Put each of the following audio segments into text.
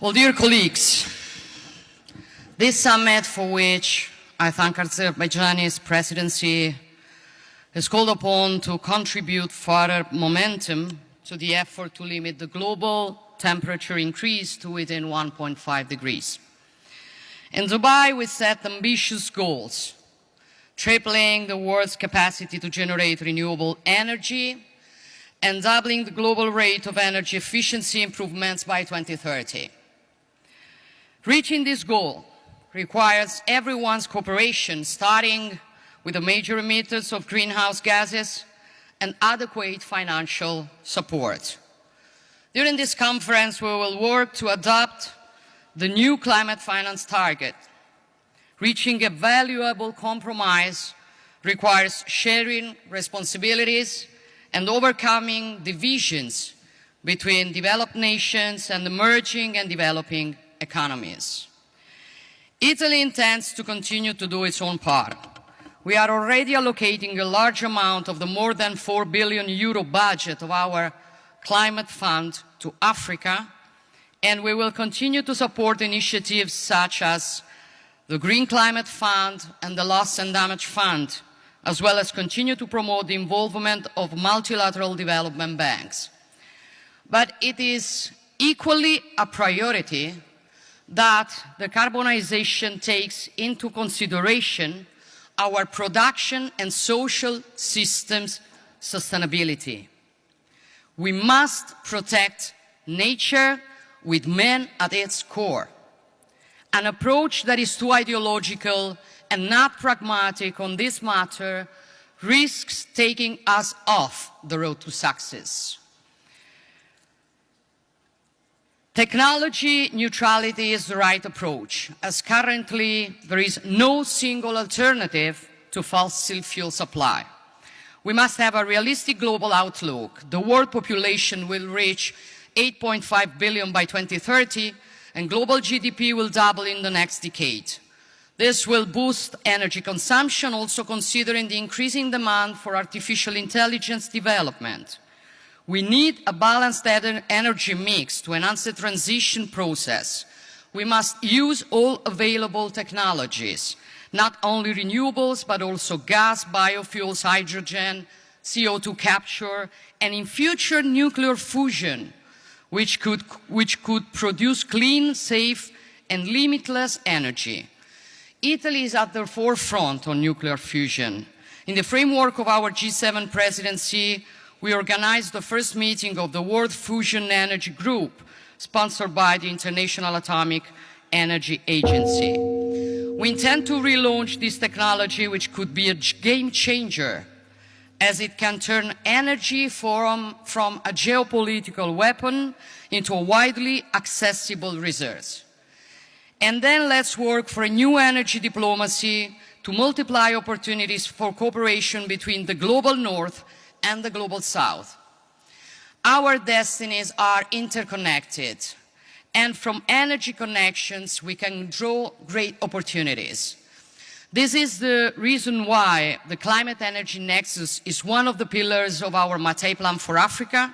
Well, dear colleagues, this summit, for which I thank Azerbaijan's presidency, is called upon to contribute further momentum to the effort to limit the global temperature increase to within 1.5 degrees. In Dubai, we set ambitious goals, tripling the world's capacity to generate renewable energy and doubling the global rate of energy efficiency improvements by 2030. Reaching this goal requires everyone's cooperation, starting with the major emitters of greenhouse gases and adequate financial support. During this conference, we will work to adopt the new climate finance target. Reaching a valuable compromise requires sharing responsibilities and overcoming divisions between developed nations and emerging and developing economies. Italy intends to continue to do its own part. We are already allocating a large amount of the more than €4 billion budget of our climate fund to Africa, and we will continue to support initiatives such as the Green Climate Fund and the Loss and Damage Fund, as well as continue to promote the involvement of multilateral development banks. But it is equally a priority that decarbonization takes into consideration our production and social systems sustainability. We must protect nature with man at its core. An approach that is too ideological and not pragmatic on this matter risks taking us off the road to success. Technology neutrality is the right approach, as currently there is no single alternative to fossil fuel supply. We must have a realistic global outlook. The world population will reach 8.5 billion by 2030, and global GDP will double in the next decade. This will boost energy consumption, also considering the increasing demand for artificial intelligence development. We need a balanced energy mix to enhance the transition process. We must use all available technologies, not only renewables, but also gas, biofuels, hydrogen, CO2 capture, and in future nuclear fusion, which could produce clean, safe, and limitless energy. Italy is at the forefront on nuclear fusion. In the framework of our G7 presidency, we organized the first meeting of the World Fusion Energy Group, sponsored by the International Atomic Energy Agency. We intend to relaunch this technology, which could be a game changer, as it can turn energy from a geopolitical weapon into a widely accessible resource. And then let's work for a new energy diplomacy to multiply opportunities for cooperation between the global north and the global south. Our destinies are interconnected, and from energy connections we can draw great opportunities. This is the reason why the Climate Energy Nexus is one of the pillars of our Mattei Plan for Africa,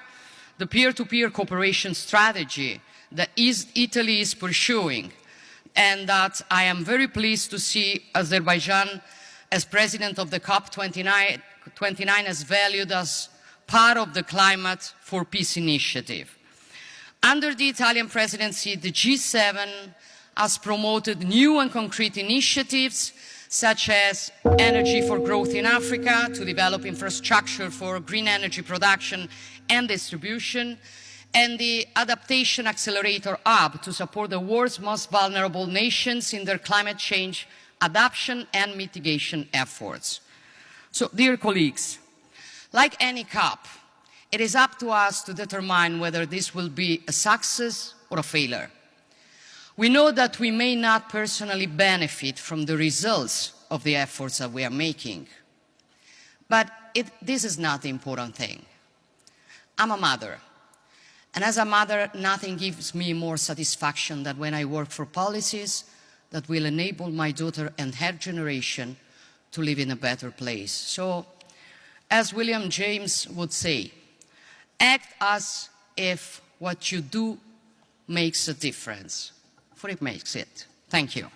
the peer-to-peer cooperation strategy that Italy is pursuing, and that I am very pleased to see Azerbaijan as president of the COP29 as valued as part of the Climate for Peace initiative. Under the Italian presidency, the G7 has promoted new and concrete initiatives such as Energy for Growth in Africa to develop infrastructure for green energy production and distribution, and the Adaptation Accelerator Hub to support the world's most vulnerable nations in their climate change adaptation and mitigation efforts. So, dear colleagues, like any COP, it is up to us to determine whether this will be a success or a failure. We know that we may not personally benefit from the results of the efforts that we are making, but this is not the important thing. I'm a mother, and as a mother, nothing gives me more satisfaction than when I work for policies that will enable my daughter and her generation to live in a better place. So, as William James would say, act as if what you do makes a difference. For it makes it. Thank you.